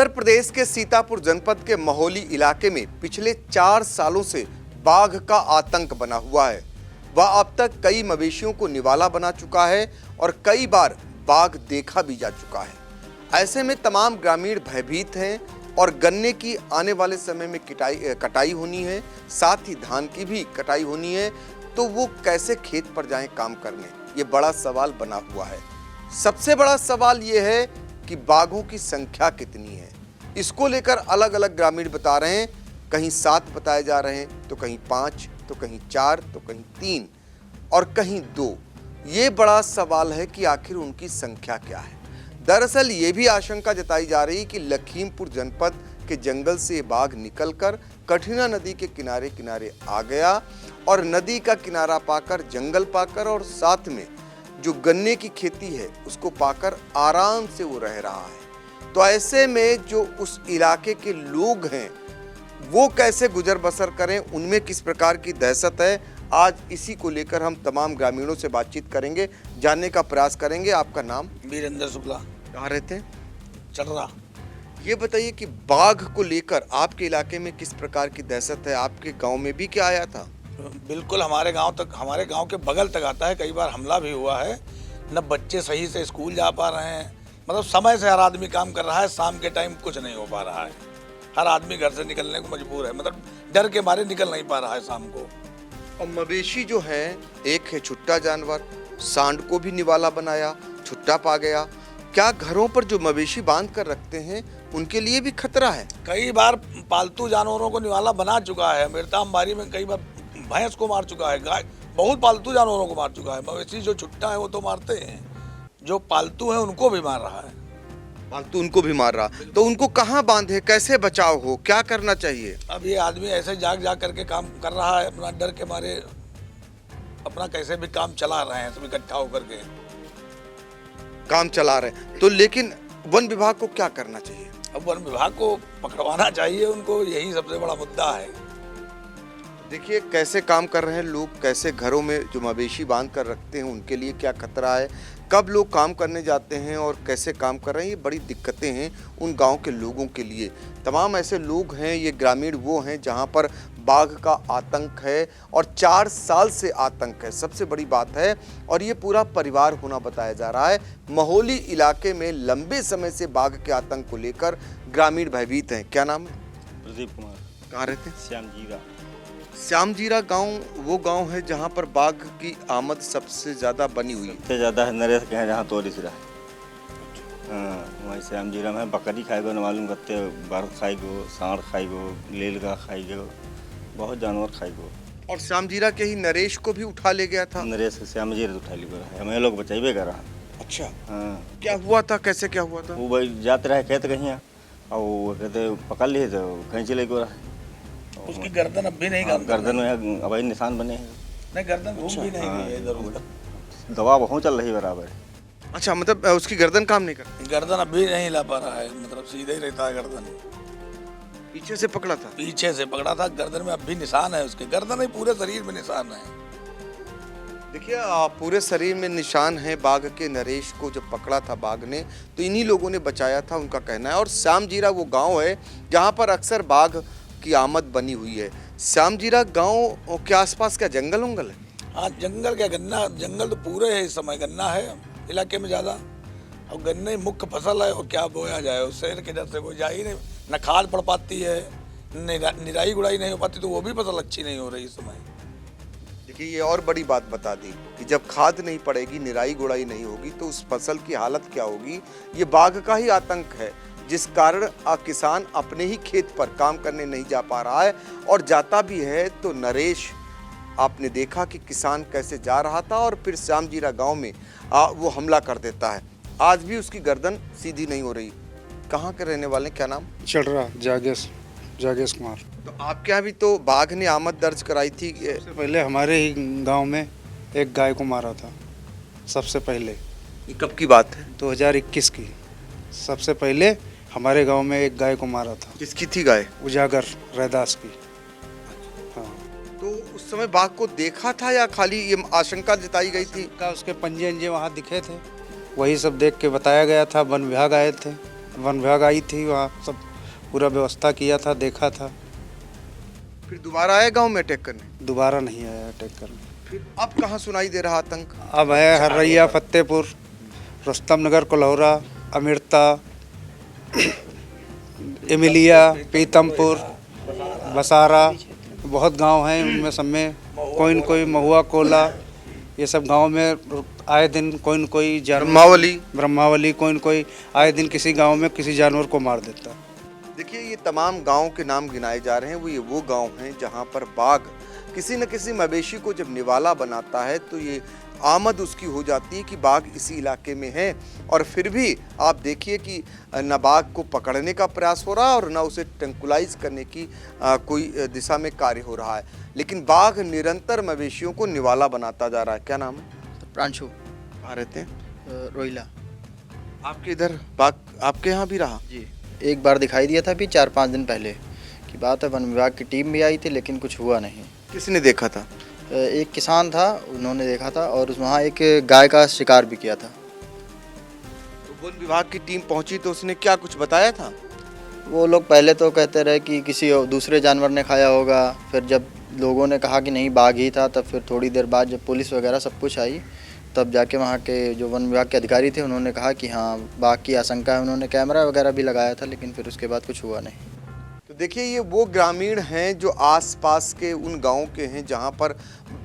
उत्तर प्रदेश के सीतापुर जनपद के महोली इलाके में पिछले 4 सालों से बाघ का आतंक बना हुआ है। वह अब तक कई मवेशियों को निवाला बना चुका है और कई बार बाघ देखा भी जा चुका है। ऐसे में तमाम ग्रामीण भयभीत हैं और गन्ने की आने वाले समय में कटाई होनी है, साथ ही धान की भी कटाई होनी है, तो वो कैसे खेत पर जाएं काम करने, ये बड़ा सवाल बना हुआ है। सबसे बड़ा सवाल ये है कि बाघों की संख्या कितनी है। इसको लेकर अलग अलग ग्रामीण बता रहे हैं, कहीं 7 बताए जा रहे हैं, तो कहीं 5, तो कहीं 4, तो कहीं 3 और कहीं 2। ये बड़ा सवाल है कि आखिर उनकी संख्या क्या है। दरअसल ये भी आशंका जताई जा रही है कि लखीमपुर जनपद के जंगल से बाघ निकलकर कठिना नदी के किनारे किनारे आ गया और नदी का किनारा पाकर, जंगल पाकर और साथ में जो गन्ने की खेती है उसको पाकर आराम से वो रह रहा है। तो ऐसे में जो उस इलाके के लोग हैं वो कैसे गुजर बसर करें, उनमें किस प्रकार की दहशत है, आज इसी को लेकर हम तमाम ग्रामीणों से बातचीत करेंगे, जानने का प्रयास करेंगे। आपका नाम? वीरेंद्र शुक्ला। कहाँ रहते हैं? चटरा। ये बताइए कि बाघ को लेकर आपके इलाके में किस प्रकार की दहशत है? आपके गांव में भी क्या आया था? बिल्कुल हमारे गांव के बगल तक आता है। कई बार हमला भी हुआ है। न बच्चे सही से स्कूल जा पा रहे हैं, मतलब समय से हर आदमी काम कर रहा है, शाम के टाइम कुछ नहीं हो पा रहा है। हर आदमी घर से निकलने को मजबूर है, मतलब डर के मारे निकल नहीं पा रहा है शाम को। और मवेशी जो है, एक है छुट्टा जानवर, सांड को भी निवाला बनाया, छुट्टा पा गया। क्या घरों पर जो मवेशी बांध कर रखते हैं उनके लिए भी खतरा है? कई बार पालतू जानवरों को निवाला बना चुका है। मिर्ताम बारी में कई बार भैंस को मार चुका है, गाय, बहुत पालतू जानवरों को मार चुका है। मवेशी जो छुट्टा है वो तो मारते हैं, जो पालतू है उनको भी मार रहा है। पालतू उनको भी मार रहा, तो उनको कहाँ बांधे, कैसे बचाव हो, क्या करना चाहिए? अब ये आदमी ऐसे जाग करके काम कर रहा है, अपना डर के मारे अपना कैसे भी काम चला रहे हैं, सब इकट्ठा होकर के काम चला रहे हैं। तो लेकिन वन विभाग को क्या करना चाहिए? अब वन विभाग को पकड़वाना चाहिए उनको, यही सबसे बड़ा मुद्दा है। देखिए कैसे काम कर रहे हैं लोग, कैसे घरों में जो मवेशी बांध कर रखते हैं उनके लिए क्या खतरा है, कब लोग काम करने जाते हैं और कैसे काम कर रहे हैं, ये बड़ी दिक्कतें हैं उन गांव के लोगों के लिए। तमाम ऐसे लोग हैं, ये ग्रामीण वो हैं जहां पर बाघ का आतंक है और 4 साल से आतंक है, सबसे बड़ी बात है। और ये पूरा परिवार होना बताया जा रहा है। महोली इलाके में लंबे समय से बाघ के आतंक को लेकर ग्रामीण भयभीत हैं। क्या नाम है? प्रदीप कुमार। कहाँ रहते हैं? श्यामजीरा। श्यामजीरा गांव वो गांव है जहां पर बाघ की आमद सबसे ज्यादा बनी हुई है। सबसे ज़्यादा है नरेश के हैं जहाँ तोरिस रहा है। हाँ, वहीं श्यामजीरा में बकरी खाएगो, न मालूम करते बार खाएगो, सांड खाएगो, लेलगा खाएगो, बहुत जानवर खाएगो। और श्यामजीरा के ही नरेश को भी उठा ले गया था। नरेश श्यामजीरा उठा ली है, हमें लोग बचाइबे कर रहा। अच्छा, हाँ, क्या हुआ था, कैसे क्या हुआ था? वो भाई जाते रहे खेत कहीं और वो कहते पकड़ लिए तो कहीं चले गो रहा। उसकी गर्दन अब भी नहीं काम कर गर्दन में अभी निशान बने हैं। नहीं, गर्दन घूम भी नहीं गई है इधर उधर। दवा बहुत चल रही बराबर। अच्छा, मतलब उसकी गर्दन काम नहीं करती? गर्दन अब भी नहीं ला पा रहा है, मतलब सीधे ही रहता है गर्दन। पीछे से पकड़ा था? पीछे से पकड़ा था, गर्दन में अब भी निशान है उसके, गर्दन नहीं पूरे शरीर में निशान है। देखिए पूरे शरीर में निशान है बाघ के। नरेश को जब पकड़ा था बाघ ने तो इन्हीं लोगों ने बचाया था, उनका कहना है। और श्यामजीरा वो गांव है जहां पर अक्सर बाघ की आमद बनी हुई है। श्यामजीरा गांव के आसपास क्या जंगल उंगल है? हाँ, जंगल क्या, गन्ना जंगल तो पूरे है इस समय, गन्ना है इलाके में ज़्यादा। और गन्ने मुख्य फसल है और क्या बोया जाए, उस शहर के डर से कोई जा ही नहीं, न खाद पड़ पाती है, निराई गुड़ाई नहीं हो पाती, तो वो भी फसल अच्छी नहीं हो रही इस समय। देखिए ये और बड़ी बात बता दी कि जब खाद नहीं पड़ेगी, निराई गुड़ाई नहीं होगी तो उस फसल की हालत क्या होगी। ये बाघ का ही आतंक है जिस कारण किसान अपने ही खेत पर काम करने नहीं जा पा रहा है, और जाता भी है तो नरेश, आपने देखा कि किसान कैसे जा रहा था और फिर श्यामजीरा गांव में वो हमला कर देता है। आज भी उसकी गर्दन सीधी नहीं हो रही। कहाँ के रहने वाले, क्या नाम? चटरा। जागेश कुमार। तो आपके यहाँ भी तो बाघ ने आमद दर्ज कराई थी? सबसे पहले हमारे ही गांव में एक गाय को मारा था, सबसे पहले। ये कब की बात है? 2021 की। सबसे पहले हमारे गांव में एक गाय को मारा था। किसकी थी गाय? उजागर रैदास की। हाँ। तो उस समय बाघ को देखा था या खाली ये आशंका जताई गई थी? का उसके पंजे अंजे वहाँ दिखे थे, वही सब देख के बताया गया था। वन विभाग आए थे, वन विभाग आई थी, वहाँ सब पूरा व्यवस्था किया था, देखा था। फिर दोबारा आए गांव में अटैक करने? दोबारा नहीं आया अटैक करने। फिर अब कहाँ सुनाई दे रहा आतंक? अब है हर्रैया, फतेहपुर, रुस्तम नगर, कोल्हारा, अमृता, इमिलिया, पीतमपुर, बसारा, बहुत गांव हैं। उनमें सब में कोई न कोई, महुआ, कोला, ये सब गांव में आए दिन कोई न कोई ब्रह्मावली कोई न कोई आए दिन किसी गांव में किसी जानवर को मार देता। देखिए, ये तमाम गांव के नाम गिनाए जा रहे हैं, वो गांव हैं जहां पर बाघ किसी न किसी मवेशी को जब निवाला बनाता है तो ये आमद उसकी हो जाती है कि बाघ इसी इलाके में है। और फिर भी आप देखिए कि न बाघ को पकड़ने का प्रयास हो रहा है और न उसे ट्रैंकुलाइज करने की कोई दिशा में कार्य हो रहा है, लेकिन बाघ निरंतर मवेशियों को निवाला बनाता जा रहा है। क्या नाम है? प्रांशु। कहाँ रहते हैं? रोहिला। आपके इधर बाघ आपके यहाँ भी रहा? जी, एक बार दिखाई दिया था, अभी 4-5 दिन पहले की बात है। वन विभाग की टीम भी आई थी, लेकिन कुछ हुआ नहीं। किसने देखा था? एक किसान था, उन्होंने देखा था, और वहाँ एक गाय का शिकार भी किया था। तो वन विभाग की टीम पहुंची तो उसने क्या कुछ बताया था? वो लोग पहले तो कहते रहे कि किसी दूसरे जानवर ने खाया होगा। फिर जब लोगों ने कहा कि नहीं बाघ ही था, तब फिर थोड़ी देर बाद जब पुलिस वगैरह सब कुछ आई, तब जाके वहाँ के जो वन विभाग के अधिकारी थे उन्होंने कहा कि हाँ बाघ की आशंका है। उन्होंने कैमरा वगैरह भी लगाया था, लेकिन फिर उसके बाद कुछ हुआ नहीं। तो देखिए, ये वो ग्रामीण हैं जो आसपास के उन गांवों के हैं जहां पर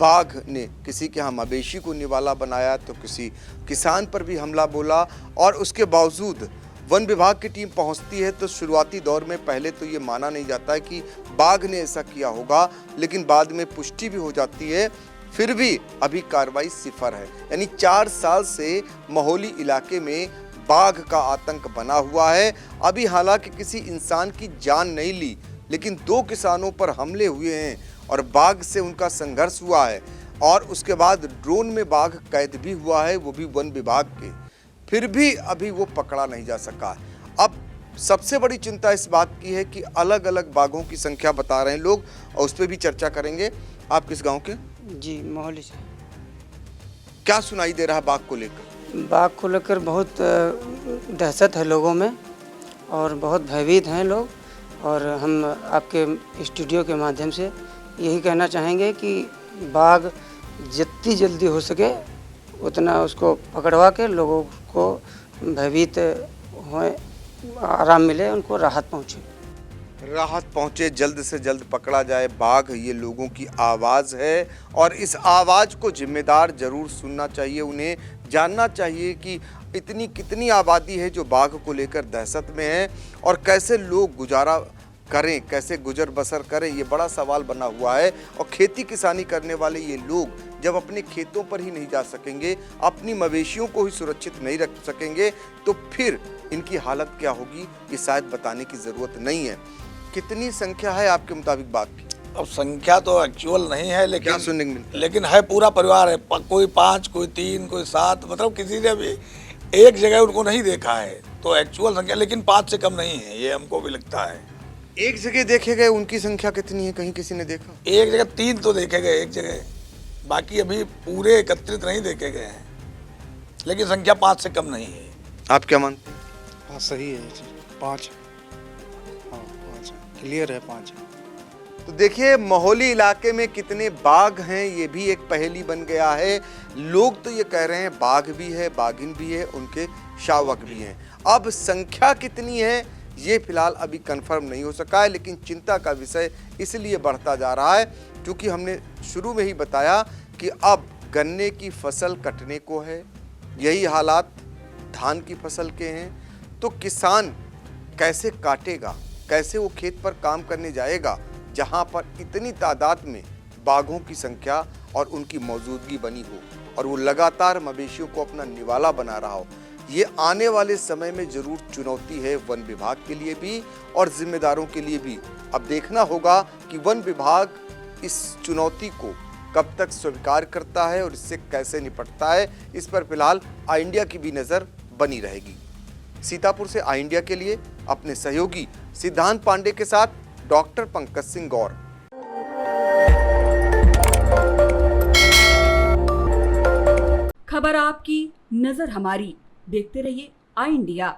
बाघ ने किसी के यहाँ मवेशी को निवाला बनाया, तो किसी किसान पर भी हमला बोला, और उसके बावजूद वन विभाग की टीम पहुंचती है तो शुरुआती दौर में पहले तो ये माना नहीं जाता है कि बाघ ने ऐसा किया होगा, लेकिन बाद में पुष्टि भी हो जाती है। फिर भी अभी कार्रवाई सिफर है, यानी 4 साल से महोली इलाके में बाघ का आतंक बना हुआ है। अभी हालांकि किसी इंसान की जान नहीं ली, लेकिन 2 किसानों पर हमले हुए हैं और बाघ से उनका संघर्ष हुआ है, और उसके बाद ड्रोन में बाघ कैद भी हुआ है, वो भी वन विभाग के। फिर भी अभी वो पकड़ा नहीं जा सका। अब सबसे बड़ी चिंता इस बात की है कि अलग अलग बाघों की संख्या बता रहे हैं लोग, और उस पर भी चर्चा करेंगे। आप किस गाँव के? जी, मोहाली से। क्या सुनाई दे रहा है बाघ को लेकर? बाघ को लेकर बहुत दहशत है लोगों में, और बहुत भयभीत हैं लोग। और हम आपके स्टूडियो के माध्यम से यही कहना चाहेंगे कि बाघ जितनी जल्दी हो सके उतना उसको पकड़वा के लोगों को भयभीत होए, आराम मिले, उनको राहत पहुँचे, जल्द से जल्द पकड़ा जाए बाघ। ये लोगों की आवाज़ है, और इस आवाज़ को जिम्मेदार जरूर सुनना चाहिए। उन्हें जानना चाहिए कि इतनी कितनी आबादी है जो बाघ को लेकर दहशत में है, और कैसे लोग गुजारा करें, कैसे गुजर बसर करें, ये बड़ा सवाल बना हुआ है। और खेती किसानी करने वाले ये लोग जब अपने खेतों पर ही नहीं जा सकेंगे, अपनी मवेशियों को ही सुरक्षित नहीं रख सकेंगे, तो फिर इनकी हालत क्या होगी, ये शायद बताने की ज़रूरत नहीं है। कितनी संख्या है आपके मुताबिक बाघ की? अब संख्या तो एक्चुअल नहीं है, लेकिन क्या सुनने को मिलता है? लेकिन है, पूरा परिवार है। कोई 5, कोई 3, कोई 7, मतलब किसी ने भी एक जगह उनको नहीं देखा है, तो एक्चुअल संख्या लेकिन 5 से कम नहीं है, ये हमको भी लगता है। एक जगह देखे गए, उनकी संख्या कितनी है, कहीं किसी ने देखा? एक जगह 3 तो देखे गए, एक जगह, बाकी अभी पूरे एकत्रित नहीं देखे गए हैं, लेकिन संख्या 5 से कम नहीं है। आप क्या मानते हैं? हाँ सही है, 5। हाँ 5 क्लियर है, 5। तो देखिए, महोली इलाके में कितने बाघ हैं ये भी एक पहेली बन गया है। लोग तो ये कह रहे हैं बाघ भी है, बाघिन भी है, उनके शावक भी हैं। अब संख्या कितनी है ये फिलहाल अभी कंफर्म नहीं हो सका है, लेकिन चिंता का विषय इसलिए बढ़ता जा रहा है क्योंकि हमने शुरू में ही बताया कि अब गन्ने की फसल कटने को है। यही हालात धान की फसल के हैं, तो किसान कैसे काटेगा, कैसे वो खेत पर काम करने जाएगा जहां पर इतनी तादाद में बाघों की संख्या और उनकी मौजूदगी बनी हो, और वो लगातार मवेशियों को अपना निवाला बना रहा हो। ये आने वाले समय में जरूर चुनौती है वन विभाग के लिए भी और जिम्मेदारों के लिए भी। अब देखना होगा कि वन विभाग इस चुनौती को कब तक स्वीकार करता है और इससे कैसे निपटता है। इस पर फिलहाल आई इंडिया की भी नज़र बनी रहेगी। सीतापुर से आई इंडिया के लिए अपने सहयोगी सिद्धांत पांडे के साथ डॉक्टर पंकज सिंह गौर। खबर आपकी, नजर हमारी। देखते रहिए आई इंडिया।